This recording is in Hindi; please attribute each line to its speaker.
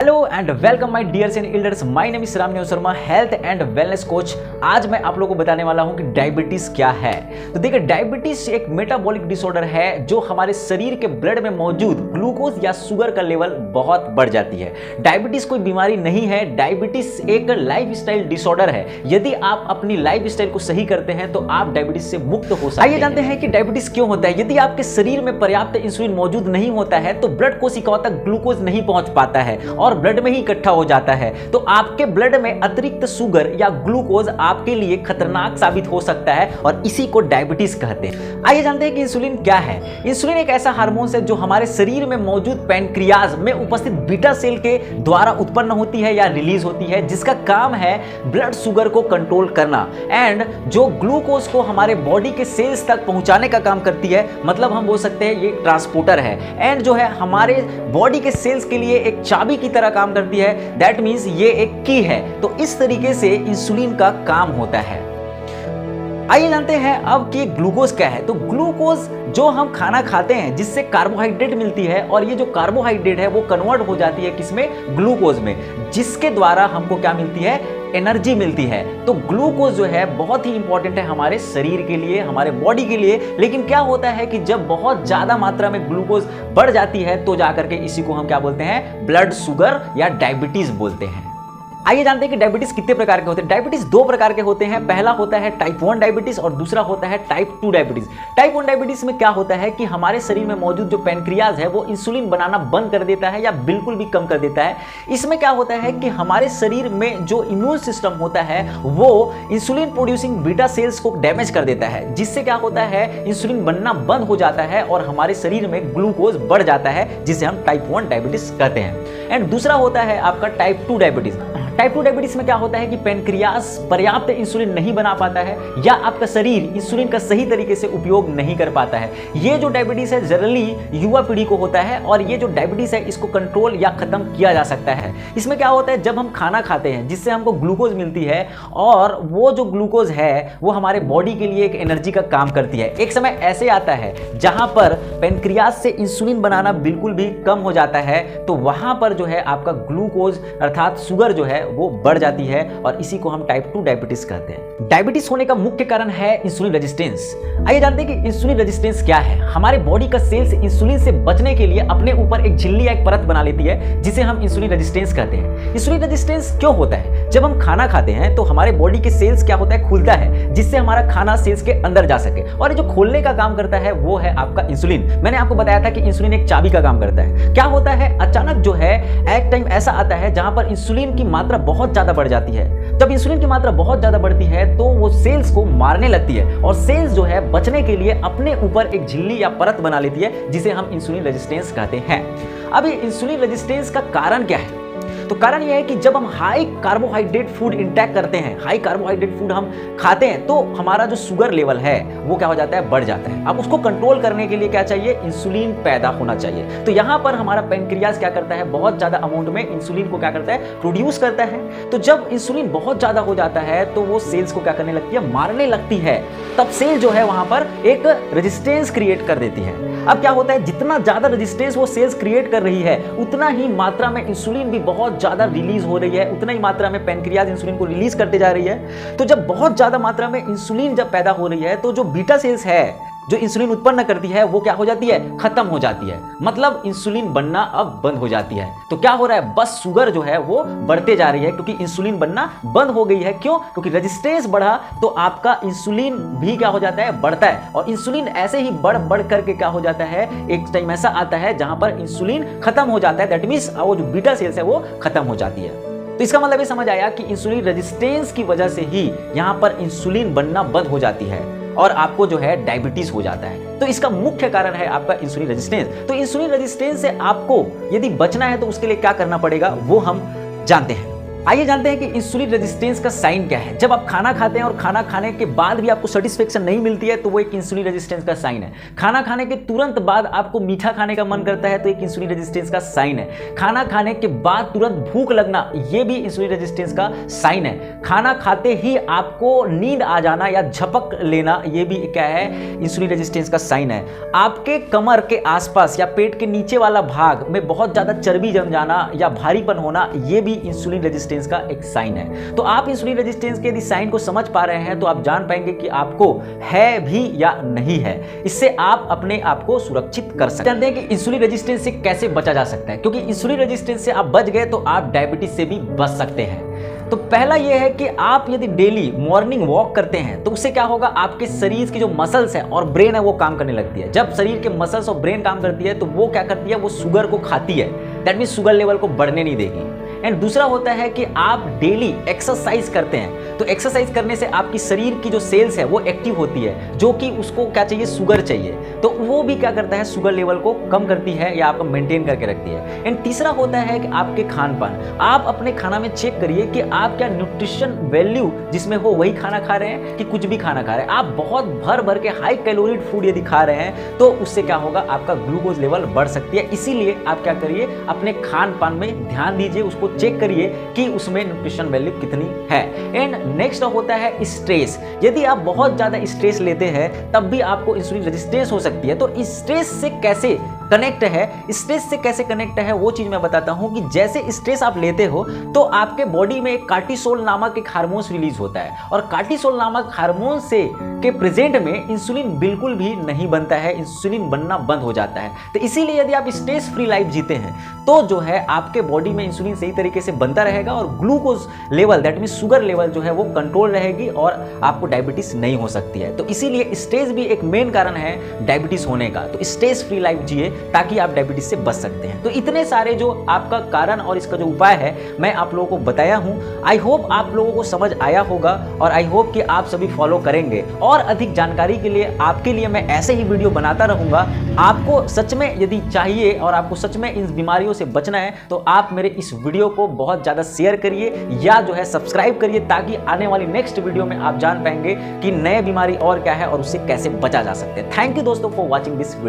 Speaker 1: Hello and welcome my dears and elders, my name is Ramniwas Sharma, health and wellness coach. आज मैं आप लोगों को बताने वाला हूं कि डायबिटीज क्या है। तो देखिए, डायबिटीज एक मेटाबॉलिक डिसऑर्डर है जो हमारे शरीर के ब्लड में मौजूद ग्लूकोज या शुगर का लेवल बहुत बढ़ जाती है। डायबिटीज कोई बीमारी नहीं है, डायबिटीज एक लाइफस्टाइल डिसऑर्डर है। यदि आप अपनी लाइफस्टाइल को सही करते हैं तो आप डायबिटीज से मुक्त हो सकते हैं। आइए जानते हैं कि डायबिटीज क्यों होता है। यदि आपके शरीर में पर्याप्त इंसुलिन मौजूद नहीं होता है तो ब्लड कोशिकाओं तक ग्लूकोज नहीं पहुंच पाता है और ब्लड में ही इकट्ठा हो जाता है। तो आपके ब्लड में अतिरिक्त शुगर या ग्लूकोज आपके लिए खतरनाक साबित हो सकता है और इसी को डायबिटीज कहते हैं। आइए जानते हैं कि इंसुलिन क्या है। इंसुलिन एक ऐसा हार्मोन है जो हमारे शरीर में मौजूद पैनक्रियाज में उपस्थित बीटा सेल के द्वारा उत्पन्न होती है या रिलीज होती है, जिसका काम है ब्लड शुगर को कंट्रोल करना एंड जो ग्लूकोज को हमारे बॉडी के सेल्स तक पहुंचाने का काम करती है। मतलब हम बोल सकते हैं ये ट्रांसपोर्टर है एंड जो है हमारे बॉडी के सेल्स के लिए एक चाबी की तरह काम करती है। दैट मीन्स ये एक की है। तो इस तरीके से इंसुलिन का काम होता है। आइए जानते हैं अब कि ग्लूकोज क्या है। तो ग्लूकोज जो हम खाना खाते हैं जिससे कार्बोहाइड्रेट मिलती है और ये जो कार्बोहाइड्रेट है वो कन्वर्ट हो जाती है किसमें, ग्लूकोज में, जिसके द्वारा हमको क्या मिलती है, एनर्जी मिलती है। तो ग्लूकोज जो है बहुत ही इंपॉर्टेंट है हमारे शरीर के लिए, हमारे बॉडी के लिए। लेकिन क्या होता है कि जब बहुत ज्यादा मात्रा में ग्लूकोज बढ़ जाती है तो जाकर के इसी को हम क्या बोलते हैं, ब्लड शुगर या डायबिटीज बोलते हैं। आइए जानते हैं कि डायबिटीज कितने प्रकार के होते हैं। डायबिटीज दो प्रकार के होते हैं। पहला होता है टाइप 1 डायबिटीज और दूसरा होता है टाइप 2 डायबिटीज। टाइप 1 डायबिटीज में क्या होता है कि हमारे शरीर में मौजूद जो पैनक्रियाज है वो इंसुलिन बनाना बंद कर देता है या बिल्कुल भी कम कर देता है। इसमें क्या होता है कि हमारे शरीर में जो इम्यून सिस्टम होता है वो इंसुलिन प्रोड्यूसिंग बीटा सेल्स को डैमेज कर देता है, जिससे क्या होता है, इंसुलिन बनना बंद हो जाता है और हमारे शरीर में ग्लूकोज बढ़ जाता है, जिसे हम टाइप 1 डायबिटीज कहते हैं। एंड दूसरा होता है आपका टाइप 2 डायबिटीज। टाइप 2 डायबिटीज में क्या होता है कि पैनक्रियाज पर्याप्त इंसुलिन नहीं बना पाता है या आपका शरीर इंसुलिन का सही तरीके से उपयोग नहीं कर पाता है। ये जो डायबिटीज है जनरली युवा पीढ़ी को होता है और ये जो डायबिटीज है इसको कंट्रोल या खत्म किया जा सकता है। इसमें क्या होता है, जब हम खाना खाते हैं जिससे हमको ग्लूकोज मिलती है और वो जो ग्लूकोज है वो हमारे बॉडी के लिए एक एनर्जी का काम करती है। एक समय ऐसे आता है जहां पर पैनक्रियाज से इंसुलिन बनाना बिल्कुल भी कम हो जाता है, तो वहां पर जो है आपका ग्लूकोज अर्थात शुगर जो है वो बढ़ जाती है और इसी को हम टाइप 2 डायबिटीज कहते हैं। डायबिटीज होने का मुख्य कारण है इंसुलिन रेजिस्टेंस। आइए जानते हैं कि इंसुलिन रेजिस्टेंस क्या है। हमारे बॉडी का सेल्स इंसुलिन से बचने के लिए अपने ऊपर एक झिल्ली या एक परत बना लेती है जिसे हम इंसुलिन रेजिस्टेंस कहते हैं। इंसुलिन रेजिस्टेंस क्यों होता है? जब हम खाना खाते हैं तो हमारे बॉडी के सेल्स क्या होता है, खुलता है, जिससे हमारा खाना सेल्स के अंदर जा सके और ये जो खोलने का काम करता है वो है आपका इंसुलिन। मैंने आपको बताया था कि इंसुलिन एक चाबी का काम करता है। क्या होता है, अचानक जो है एक टाइम ऐसा आता है जहां पर इंसुलिन की मात्रा बहुत ज्यादा बढ़ जाती है। जब इंसुलिन की मात्रा बहुत ज्यादा बढ़ती है तो वो सेल्स को मारने लगती है और सेल्स जो है बचने के लिए अपने ऊपर एक झिल्ली या परत बना लेती है जिसे हम इंसुलिन रेजिस्टेंस कहते हैं। अब ये इंसुलिन रेजिस्टेंस का कारण क्या है? तो कारण यह है कि जब हम हाई कार्बोहाइड्रेट फूड इंटेक करते हैं, हाई कार्बोहाइड्रेट फूड हम खाते हैं, तो हमारा जो शुगर लेवल है वो क्या हो जाता है, बढ़ जाता है। अब उसको कंट्रोल करने के लिए क्या चाहिए, इंसुलिन पैदा होना चाहिए। तो यहां पर हमारा पैनक्रियाज क्या करता है, बहुत ज्यादा अमाउंट में इंसुलिन को क्या करता है, प्रोड्यूस करता है। तो जब इंसुलिन बहुत ज्यादा हो जाता है तो वो सेल्स को क्या करने लगती है, मारने लगती है। तब सेल जो है वहां पर एक रेजिस्टेंस क्रिएट कर देती है। अब क्या होता है, जितना ज्यादा रेजिस्टेंस वो सेल्स क्रिएट कर रही है उतना ही मात्रा में इंसुलिन भी बहुत ज्यादा रिलीज हो रही है, उतना ही मात्रा में पैनक्रियाज इंसुलिन को रिलीज करते जा रही है। तो जब बहुत ज्यादा मात्रा में इंसुलिन जब पैदा हो रही है तो जो बीटा सेल्स है जो इंसुलिन उत्पन्न करती है वो क्या हो जाती है, खत्म हो जाती है। मतलब इंसुलिन बनना अब बंद हो जाती है। तो क्या हो रहा है, बस शुगर जो है वो बढ़ते जा रही है क्योंकि इंसुलिन बनना बंद हो गई है। क्यों? क्योंकि रेजिस्टेंस बढ़ा तो आपका इंसुलिन भी क्या हो जाता है, बढ़ता है और इंसुलिन ऐसे ही बढ़ बढ़ करके क्या हो जाता है, एक टाइम ऐसा आता है जहां पर इंसुलिन खत्म हो जाता है। दैट मींस वो जो बीटा सेल्स है वो खत्म हो जाती है। तो इसका मतलब ये समझ आया कि इंसुलिन रेजिस्टेंस की वजह से ही यहां पर इंसुलिन बनना बंद हो जाती है और आपको जो है डायबिटीज हो जाता है। तो इसका मुख्य कारण है आपका इंसुलिन रेजिस्टेंस। तो इंसुलिन रेजिस्टेंस से आपको यदि बचना है तो उसके लिए क्या करना पड़ेगा वो हम जानते हैं। आइए जानते हैं कि इंसुलिन रेजिस्टेंस का साइन क्या है। जब आप खाना खाते हैं और खाना खाने के बाद भी आपको सेटिस्फेक्शन नहीं मिलती है तो वो एक इंसुलिन रेजिस्टेंस का साइन है। खाना खाने के तुरंत बाद आपको मीठा खाने का मन करता है तो एक इंसुलिन रेजिस्टेंस का साइन है। खाना खाने के बाद तुरंत भूख लगना ये भी इंसुलिन रेजिस्टेंस का साइन है। खाना खाते ही आपको नींद आ जाना या झपक लेना ये भी क्या है, इंसुलिन रेजिस्टेंस का साइन है। आपके कमर के आसपास या पेट के नीचे वाला भाग में बहुत ज्यादा चर्बी जम जाना या भारीपन होना ये भी इंसुलिन रेजिस्टेंस का एक साइन है। तो आप इंसुलिन रेजिस्टेंस के यदि साइन को समझ पा रहे हैं तो आप जान पाएंगे कि आपको है भी या नहीं है। इससे आप अपने आप को सुरक्षित कर सकते हैं। जानते हैं कि इंसुलिन रेजिस्टेंस से कैसे बचा जा सकता है, क्योंकि इंसुलिन रेजिस्टेंस से आप बच गए तो आप डायबिटीज से भी बच सकते हैं। तो पहला यह है कि आप यदि डेली मॉर्निंग वॉक करते हैं तो उससे क्या होगा, आपके शरीर की जो मसल्स है और ब्रेन है वो काम करने लगती है। जब शरीर के मसल्स और ब्रेन काम करती है तो वो क्या करती है, वो शुगर को खाती है। दैट मीन शुगर लेवल को बढ़ने नहीं देगी। एंड दूसरा होता है कि आप डेली एक्सरसाइज करते हैं तो एक्सरसाइज करने से आपकी शरीर की जो सेल्स है वो एक्टिव होती है, जो कि उसको क्या चाहिए, शुगर चाहिए, तो वो भी क्या करता है, शुगर लेवल को कम करती है या आपको मेंटेन करके रखती है। एंड तीसरा होता है कि आपके खान पान, आप अपने खाना में चेक करिए कि आप क्या न्यूट्रिशन वैल्यू जिसमें हो वही खाना खा रहे हैं कि कुछ भी खाना खा रहे हैं। आप बहुत भर भर के हाई कैलोरी फूड यदि खा रहे हैं तो उससे क्या होगा, आपका ग्लूकोज लेवल बढ़ सकती है। इसीलिए आप क्या करिए, अपने खान पान में ध्यान दीजिए, उसको चेक करिए कि उसमें न्यूट्रिशन वैल्यू कितनी है। एंड नेक्स्ट होता है स्ट्रेस। यदि आप बहुत ज्यादा स्ट्रेस लेते हैं तब भी आपको इंसुलिन रेजिस्टेंस हो सकती है। तो स्ट्रेस से कैसे कनेक्ट है, स्ट्रेस से कैसे कनेक्ट है वो चीज मैं बताता हूं कि जैसे स्ट्रेस आप लेते हो तो आपके बॉडी में एक कार्टिसोल नामक एक हार्मोन रिलीज होता है, और कार्टिसोल नामक हार्मोन से के प्रेजेंट में इंसुलिन बिल्कुल भी नहीं बनता है, इंसुलिन बनना बंद हो जाता है। तो इसीलिए यदि आप स्ट्रेस फ्री लाइफ जीते हैं तो जो है आपके बॉडी में इंसुलिन सही तरीके से बनता रहेगा और glucose level that mean sugar level जो है वो कंट्रोल रहेगी और आपको डायबिटीज नहीं हो सकती है। तो इसीलिए स्ट्रेस भी एक मेन कारण है डायबिटीज होने का। तो स्ट्रेस फ्री लाइफ जिए ताकि आप डायबिटीज से बच सकते हैं। तो इतने सारे जो आपका कारण और इसका जो उपाय है मैं आप लोगों को बताया हूं। आई होप आप लोगों को समझ आया होगा और आई होप कि आप सभी फॉलो करेंगे। और अधिक जानकारी के लिए आपके लिए मैं ऐसे ही वीडियो बनाता रहूंगा। आपको सच में यदि चाहिए और आपको सच में इन बीमारियों से बचना है तो आप मेरे इस वीडियो को बहुत ज्यादा शेयर करिए या जो है सब्सक्राइब करिए, ताकि आने वाली नेक्स्ट वीडियो में आप जान पाएंगे कि नए बीमारी और क्या है और उससे कैसे बचा जा सकते हैं। थैंक यू दोस्तों फॉर वॉचिंग दिस वीडियो।